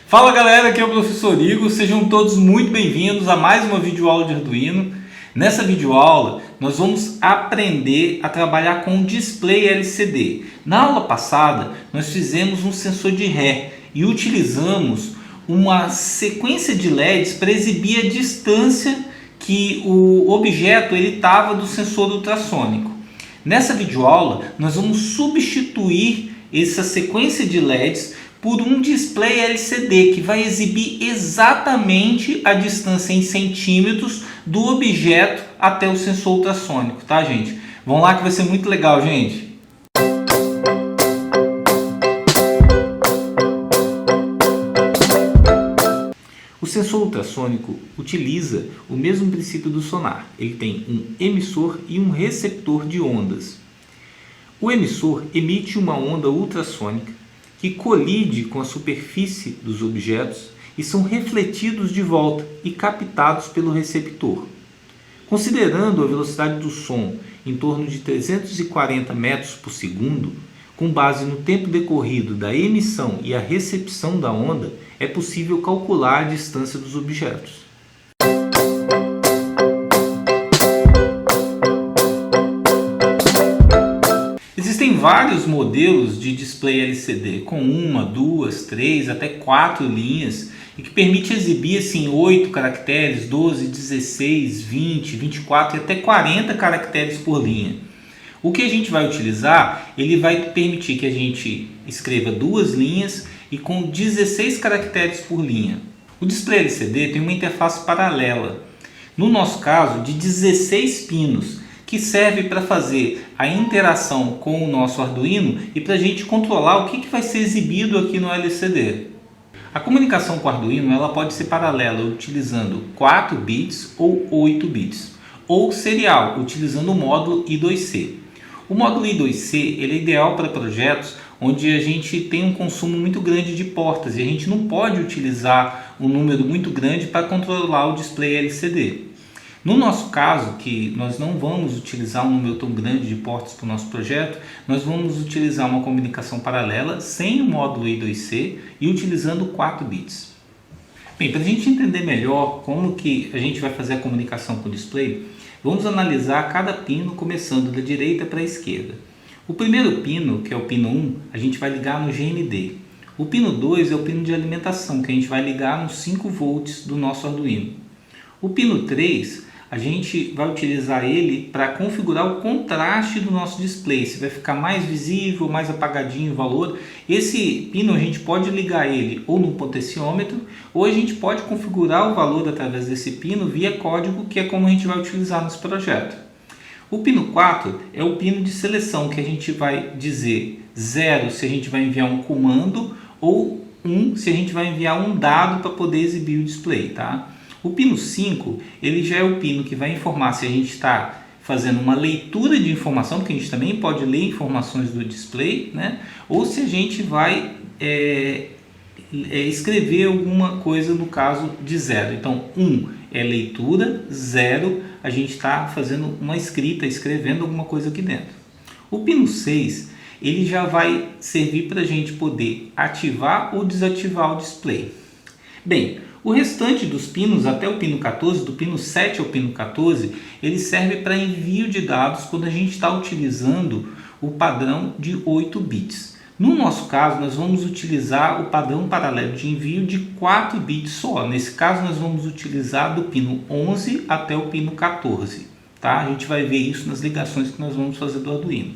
Fala galera, aqui é o professor Igor, sejam todos muito bem-vindos a mais uma videoaula de Arduino. Nessa videoaula nós vamos aprender a trabalhar com o display LCD. Na aula passada nós fizemos um sensor de ré e utilizamos uma sequência de LEDs para exibir a distância que o objeto estava do sensor ultrassônico. Nessa videoaula nós vamos substituir essa sequência de LEDs por um display LCD que vai exibir exatamente a distância em centímetros do objeto até o sensor ultrassônico, tá, gente? Vamos lá que vai ser muito legal, gente. O sensor ultrassônico utiliza o mesmo princípio do sonar. Ele tem um emissor e um receptor de ondas. O emissor emite uma onda ultrassônica que colide com a superfície dos objetos e são refletidos de volta e captados pelo receptor. Considerando a velocidade do som em torno de 340 metros por segundo, com base no tempo decorrido da emissão e a recepção da onda, é possível calcular a distância dos objetos. Existem vários modelos de display LCD com 1, 2, 3, até 4 linhas e que permite exibir assim, 8 caracteres, 12, 16, 20, 24 e até 40 caracteres por linha. O que a gente vai utilizar, ele vai permitir que a gente escreva 2 linhas e com 16 caracteres por linha. O display LCD tem uma interface paralela, no nosso caso de 16 pinos, que serve para fazer a interação com o nosso Arduino e para a gente controlar o que vai ser exibido aqui no LCD. A comunicação com o Arduino ela pode ser paralela utilizando 4 bits ou 8 bits, ou serial utilizando o módulo I2C. O módulo I2C ele é ideal para projetos onde a gente tem um consumo muito grande de portas e a gente não pode utilizar um número muito grande para controlar o display LCD. No nosso caso, que nós não vamos utilizar um número tão grande de portas para o nosso projeto, nós vamos utilizar uma comunicação paralela sem o módulo I2C e utilizando 4 bits. Bem, para a gente entender melhor como que a gente vai fazer a comunicação com o display, vamos analisar cada pino começando da direita para a esquerda. O primeiro pino, que é o pino 1, a gente vai ligar no GND. O pino 2 é o pino de alimentação, que a gente vai ligar nos 5 volts do nosso Arduino. O pino 3, a gente vai utilizar ele para configurar o contraste do nosso display, se vai ficar mais visível, mais apagadinho o valor. Esse pino a gente pode ligar ele ou no potenciômetro, ou a gente pode configurar o valor através desse pino via código, que é como a gente vai utilizar nesse projeto. O pino 4 é o pino de seleção, que a gente vai dizer 0 se a gente vai enviar um comando ou 1 se a gente vai enviar um dado para poder exibir o display, tá? O pino 5, ele já é o pino que vai informar se a gente está fazendo uma leitura de informação, porque a gente também pode ler informações do display, né? Ou se a gente vai escrever alguma coisa no caso de 0. Então, 1 é leitura, 0 a gente está fazendo uma escrita, escrevendo alguma coisa aqui dentro. O pino 6, ele já vai servir para a gente poder ativar ou desativar o display. Bem, o restante dos pinos, até o pino 14, do pino 7 ao pino 14, ele serve para envio de dados quando a gente está utilizando o padrão de 8 bits. No nosso caso, nós vamos utilizar o padrão paralelo de envio de 4 bits só. Nesse caso, nós vamos utilizar do pino 11 até o pino 14. Tá? A gente vai ver isso nas ligações que nós vamos fazer do Arduino.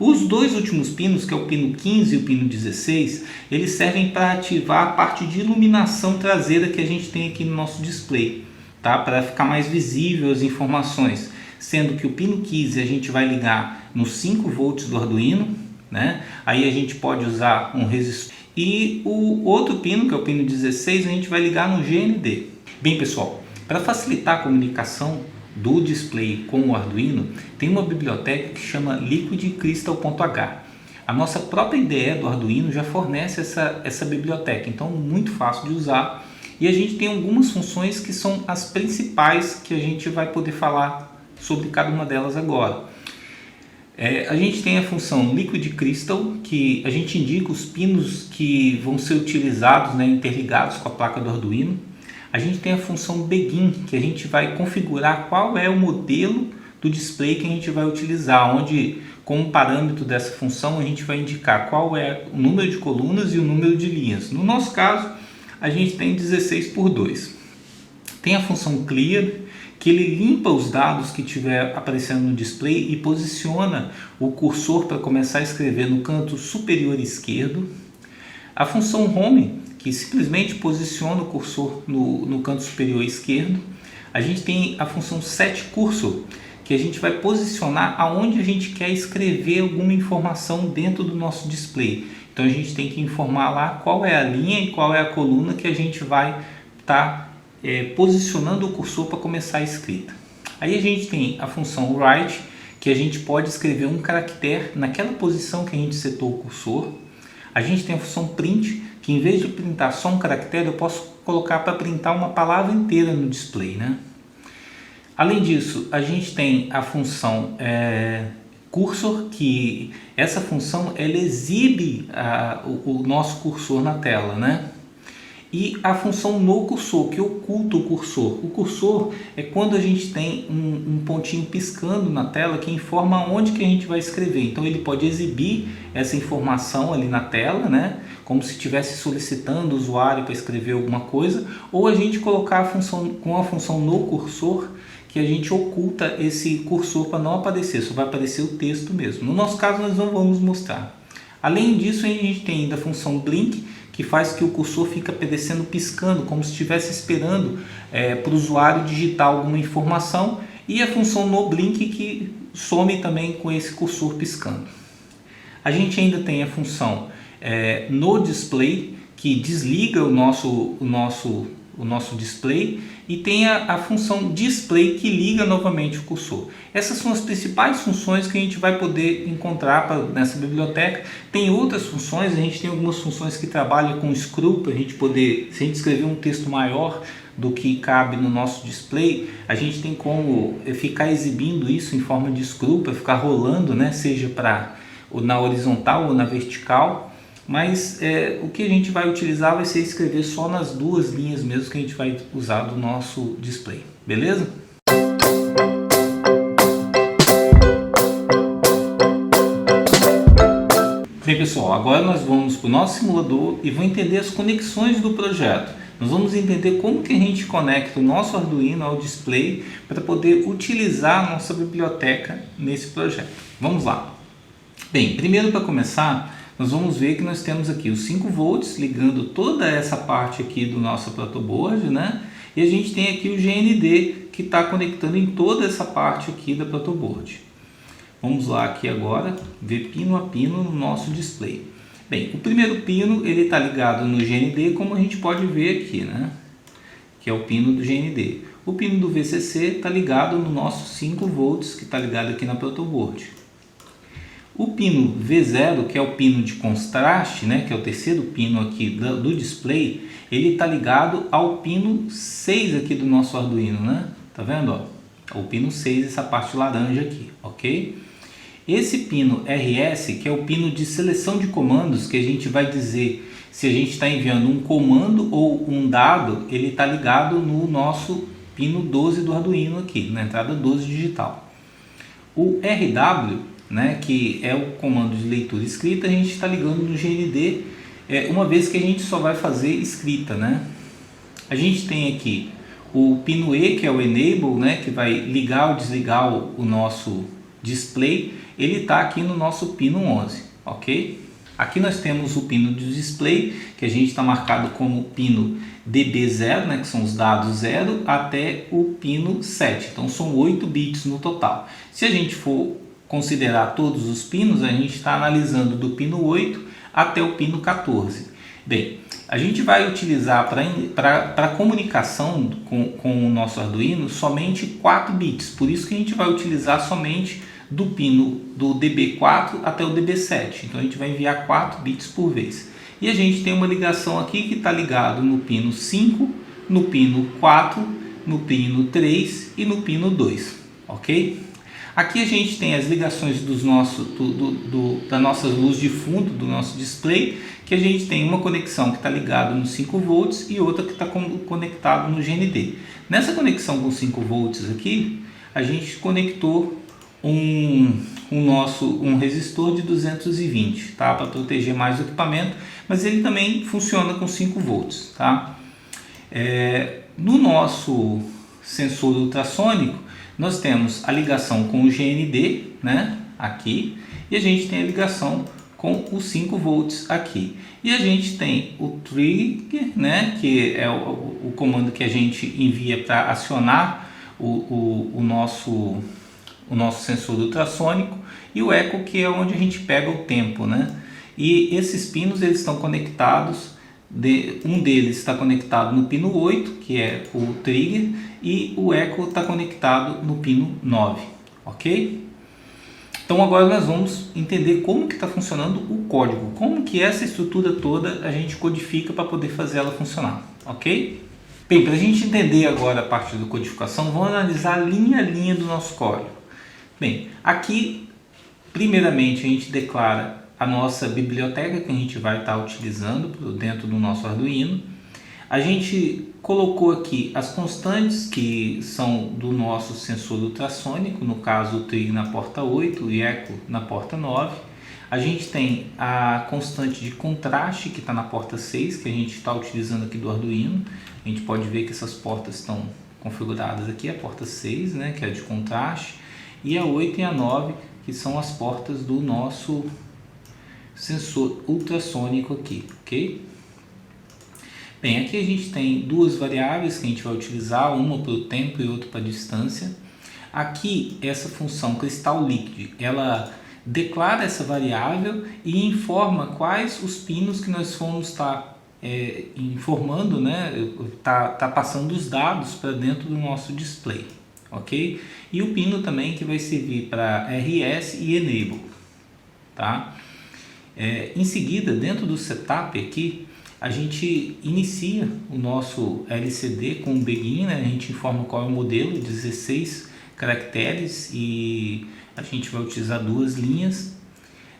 Os dois últimos pinos, que é o pino 15 e o pino 16, eles servem para ativar a parte de iluminação traseira que a gente tem aqui no nosso display, tá? Para ficar mais visível as informações, sendo que o pino 15 a gente vai ligar nos 5 volts do Arduino, né? Aí a gente pode usar um resistor. E o outro pino, que é o pino 16, a gente vai ligar no GND. Bem, pessoal, para facilitar a comunicação do display com o Arduino, tem uma biblioteca que chama liquidcrystal.h. A nossa própria IDE do Arduino já fornece essa biblioteca, então muito fácil de usar. E a gente tem algumas funções que são as principais que a gente vai poder falar sobre cada uma delas agora. A gente tem a função Liquid Crystal, que a gente indica os pinos que vão ser utilizados, né, interligados com a placa do Arduino. A gente tem a função Begin, que a gente vai configurar qual é o modelo do display que a gente vai utilizar, onde como parâmetro dessa função a gente vai indicar qual é o número de colunas e o número de linhas. No nosso caso, a gente tem 16:2. Tem a função Clear, que ele limpa os dados que estiver aparecendo no display e posiciona o cursor para começar a escrever no canto superior esquerdo. A função Home, que simplesmente posiciona o cursor no canto superior esquerdo. A gente tem a função Set Cursor, que a gente vai posicionar aonde a gente quer escrever alguma informação dentro do nosso display. Então a gente tem que informar lá qual é a linha e qual é a coluna que a gente vai estar posicionando o cursor para começar a escrita. Aí a gente tem a função Write, que a gente pode escrever um caractere naquela posição que a gente setou o cursor. A gente tem a função Print, que em vez de printar só um caractere, eu posso colocar para printar uma palavra inteira no display, né? Além disso, a gente tem a função Cursor, que essa função ela exibe o nosso cursor na tela, né? E a função No Cursor, que oculta o cursor. O cursor é quando a gente tem um pontinho piscando na tela que informa onde que a gente vai escrever. Então ele pode exibir essa informação ali na tela, né? Como se estivesse solicitando o usuário para escrever alguma coisa, ou a gente colocar a função, com a função No Cursor, que a gente oculta esse cursor para não aparecer, só vai aparecer o texto mesmo. No nosso caso nós não vamos mostrar. Além disso, a gente tem ainda a função Blink, que faz que o cursor fique aparecendo piscando, como se estivesse esperando para o usuário digitar alguma informação, e a função No Blink, que some também com esse cursor piscando. A gente ainda tem a função No Display, que desliga o nosso display, e tem a função Display, que liga novamente o cursor. Essas são as principais funções que a gente vai poder encontrar nessa biblioteca. Tem outras funções, a gente tem algumas funções que trabalham com screw, para a gente poder, se a gente escrever um texto maior do que cabe no nosso display, a gente tem como ficar exibindo isso em forma de screw, para ficar rolando, né? Seja na horizontal ou na vertical. Mas o que a gente vai utilizar vai ser escrever só nas duas linhas mesmo que a gente vai usar do nosso display, beleza? Bem pessoal, agora nós vamos para o nosso simulador e vamos entender as conexões do projeto. Nós vamos entender como que a gente conecta o nosso Arduino ao display para poder utilizar a nossa biblioteca nesse projeto. Vamos lá! Bem, primeiro para começar, nós vamos ver que nós temos aqui os 5 volts ligando toda essa parte aqui do nosso protoboard, né? E a gente tem aqui o GND que está conectando em toda essa parte aqui da protoboard. Vamos lá aqui agora, ver pino a pino no nosso display. Bem, o primeiro pino ele está ligado no GND, como a gente pode ver aqui, né? Que é o pino do GND. O pino do VCC está ligado no nosso 5 volts que está ligado aqui na protoboard. O pino V0, que é o pino de contraste, né, que é o terceiro pino aqui do display, ele está ligado ao pino 6 aqui do nosso Arduino, né? Tá vendo? Ó? O pino 6, essa parte laranja aqui, ok? Esse pino RS, que é o pino de seleção de comandos, que a gente vai dizer se a gente está enviando um comando ou um dado, ele está ligado no nosso pino 12 do Arduino aqui, na entrada 12 digital. O RW, né, que é o comando de leitura e escrita, a gente está ligando no GND, uma vez que a gente só vai fazer escrita, né? A gente tem aqui o pino E, que é o Enable, né, que vai ligar ou desligar o nosso display, ele está aqui no nosso pino 11, ok? Aqui nós temos o pino de display, que a gente está marcado como pino DB0, né, que são os dados 0, até o pino 7, então são 8 bits no total. Se a gente for considerar todos os pinos, a gente está analisando do pino 8 até o pino 14. Bem, a gente vai utilizar para comunicação com o nosso Arduino somente 4 bits, por isso que a gente vai utilizar somente do pino do DB4 até o DB7, então a gente vai enviar 4 bits por vez. E a gente tem uma ligação aqui que está ligado no pino 5, no pino 4, no pino 3 e no pino 2, ok? Aqui a gente tem as ligações das nossas luzes de fundo do nosso display, que a gente tem uma conexão que está ligada no 5 volts e outra que está conectado no GND. Nessa conexão com 5 volts aqui, a gente conectou um resistor de 220, tá? Para proteger mais o equipamento, mas ele também funciona com 5 volts, tá? No nosso sensor ultrassônico, nós temos a ligação com o GND, né, aqui, e a gente tem a ligação com os 5 volts aqui. E a gente tem o trigger, né, que é o comando que a gente envia para acionar o nosso sensor ultrassônico, e o eco, que é onde a gente pega o tempo, né? E esses pinos, eles estão conectados. Um deles está conectado no pino 8, que é o trigger, e o eco está conectado no pino 9, ok? Então agora nós vamos entender como que está funcionando o código, como que essa estrutura toda a gente codifica para poder fazer ela funcionar, ok? Bem, para a gente entender agora a parte da codificação, vamos analisar linha a linha do nosso código. Bem, aqui primeiramente a gente declara a nossa biblioteca que a gente vai estar utilizando dentro do nosso Arduino. A gente colocou aqui as constantes que são do nosso sensor ultrassônico, no caso o trigger na porta 8 e eco na porta 9. A gente tem a constante de contraste que está na porta 6, que a gente está utilizando aqui do Arduino. A gente pode ver que essas portas estão configuradas aqui, a porta 6, né, que é a de contraste, e a 8 e a 9, que são as portas do nosso sensor ultrassônico aqui, ok? Bem, aqui a gente tem duas variáveis que a gente vai utilizar, uma para o tempo e outra para a distância. Aqui, essa função cristal líquido, ela declara essa variável e informa quais os pinos que nós vamos estar informando, né? Tá passando os dados para dentro do nosso display, ok? E o pino também que vai servir para RS e Enable, tá? Em seguida, dentro do setup aqui, a gente inicia o nosso LCD com o begin, né? A gente informa qual é o modelo, 16 caracteres, e a gente vai utilizar duas linhas.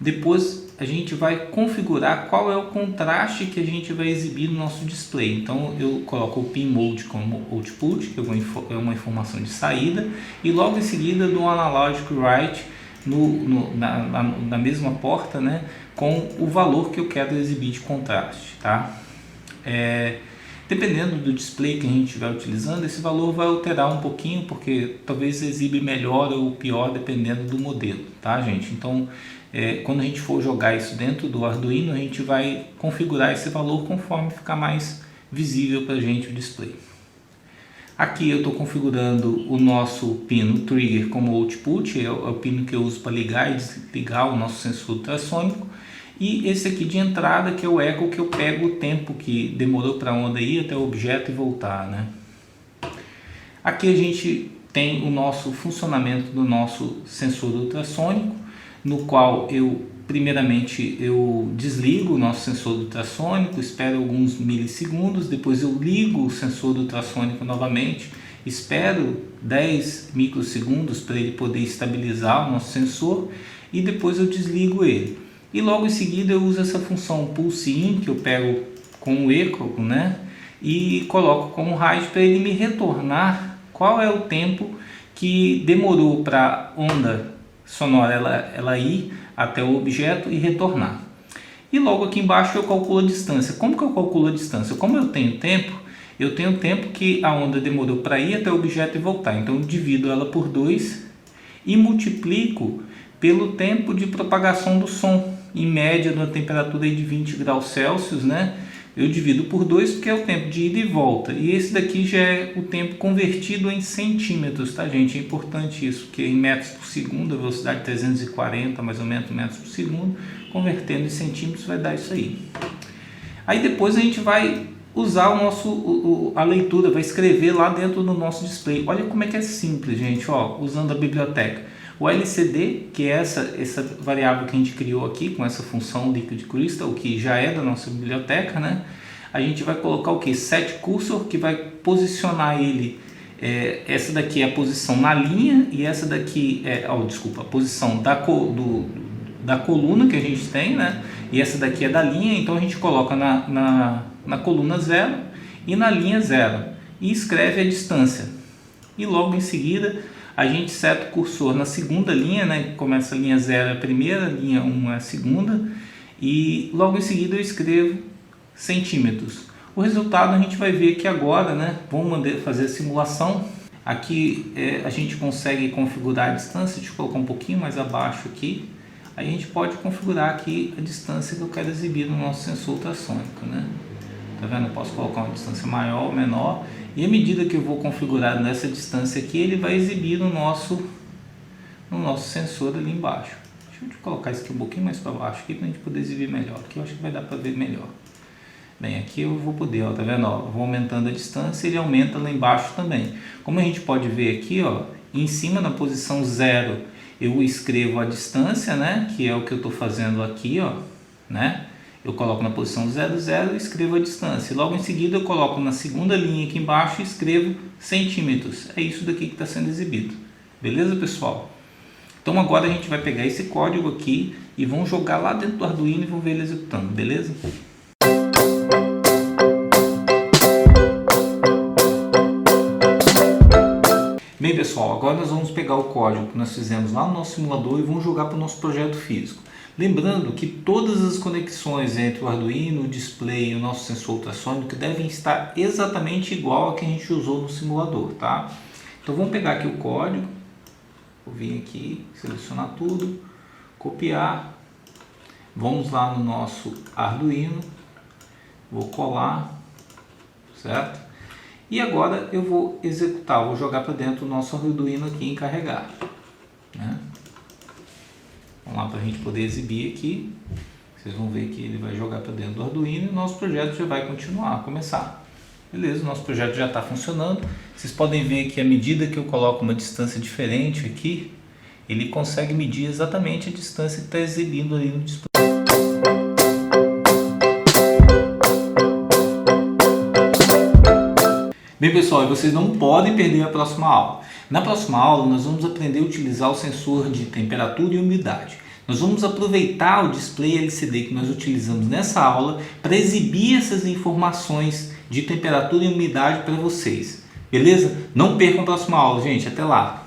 Depois a gente vai configurar qual é o contraste que a gente vai exibir no nosso display. Então eu coloco o pin mode como output, que é uma informação de saída, e logo em seguida do analógico write na mesma porta, né, com o valor que eu quero exibir de contraste, tá? Dependendo do display que a gente estiver utilizando, esse valor vai alterar um pouquinho, porque talvez exibe melhor ou pior dependendo do modelo, tá, gente? Então quando a gente for jogar isso dentro do Arduino, a gente vai configurar esse valor conforme ficar mais visível para a gente o display. Aqui eu estou configurando o nosso pino trigger como output, é o pino que eu uso para ligar e desligar o nosso sensor ultrassônico. E esse aqui de entrada, que é o eco, que eu pego o tempo que demorou para a onda ir até o objeto e voltar, né? Aqui a gente tem o nosso funcionamento do nosso sensor ultrassônico, no qual primeiramente eu desligo o nosso sensor ultrassônico, espero alguns milissegundos, depois eu ligo o sensor ultrassônico novamente, espero 10 microsegundos para ele poder estabilizar o nosso sensor, e depois eu desligo ele. E logo em seguida eu uso essa função pulse in, que eu pego com o eco, né, e coloco como RAID para ele me retornar qual é o tempo que demorou para a onda sonora ela ir até o objeto e retornar. E logo aqui embaixo eu calculo a distância. Como que eu calculo a distância? Como eu tenho tempo que a onda demorou para ir até o objeto e voltar. Então eu divido ela por 2 e multiplico pelo tempo de propagação do som, em média numa temperatura de 20 graus Celsius, né? Eu divido por 2 porque é o tempo de ida e volta. E esse daqui já é o tempo convertido em centímetros, tá, gente? É importante isso, porque em metros por segundo, a velocidade 340 mais ou menos metros por segundo, convertendo em centímetros vai dar isso aí. Aí depois a gente vai usar a leitura, vai escrever lá dentro do nosso display. Olha como é que é simples, gente, ó, usando a biblioteca. O LCD, que é essa variável que a gente criou aqui com essa função liquid crystal, que já é da nossa biblioteca, né? A gente vai colocar o que? Set cursor, que vai posicionar ele essa daqui é a posição na linha e essa daqui a posição da coluna que a gente tem, né? E essa daqui é da linha, então a gente coloca na coluna 0 e na linha 0 e escreve a distância. E logo em seguida a gente seta o cursor na segunda linha, né? Começa a linha 0 é a primeira, a linha 1 é a segunda, e logo em seguida eu escrevo centímetros. O resultado a gente vai ver aqui agora, né? Vamos fazer a simulação. Aqui a gente consegue configurar a distância. Deixa eu colocar um pouquinho mais abaixo aqui. Aí a gente pode configurar aqui a distância que eu quero exibir no nosso sensor ultrassônico, né? Tá vendo? Eu posso colocar uma distância maior ou menor. E à medida que eu vou configurar nessa distância aqui, ele vai exibir no nosso sensor ali embaixo. Deixa eu colocar isso aqui um pouquinho mais para baixo aqui para a gente poder exibir melhor. Aqui eu acho que vai dar para ver melhor. Bem, aqui eu vou poder, ó, tá vendo? Ó, eu vou aumentando a distância, ele aumenta lá embaixo também. Como a gente pode ver aqui, ó, em cima na posição 0, eu escrevo a distância, né? Que é o que eu estou fazendo aqui, ó, né? Eu coloco na posição 0, 0 e escrevo a distância. E logo em seguida eu coloco na segunda linha aqui embaixo e escrevo centímetros. É isso daqui que está sendo exibido. Beleza, pessoal? Então agora a gente vai pegar esse código aqui e vamos jogar lá dentro do Arduino e vamos ver ele executando, beleza? Bem, pessoal, agora nós vamos pegar o código que nós fizemos lá no nosso simulador e vamos jogar para o nosso projeto físico. Lembrando que todas as conexões entre o Arduino, o display e o nosso sensor ultrassônico devem estar exatamente igual a que a gente usou no simulador, tá? Então vamos pegar aqui o código, vou vir aqui, selecionar tudo, copiar, vamos lá no nosso Arduino, vou colar, certo? E agora eu vou executar, vou jogar para dentro do nosso Arduino aqui em carregar, né? Vamos lá para a gente poder exibir aqui. Vocês vão ver que ele vai jogar para dentro do Arduino e o nosso projeto já vai continuar, começar. Beleza, o nosso projeto já está funcionando. Vocês podem ver que à medida que eu coloco uma distância diferente aqui, ele consegue medir exatamente a distância que está exibindo ali no display. Bem, pessoal, e vocês não podem perder a próxima aula. Na próxima aula nós vamos aprender a utilizar o sensor de temperatura e umidade. Nós vamos aproveitar o display LCD que nós utilizamos nessa aula para exibir essas informações de temperatura e umidade para vocês. Beleza? Não percam a próxima aula, gente. Até lá!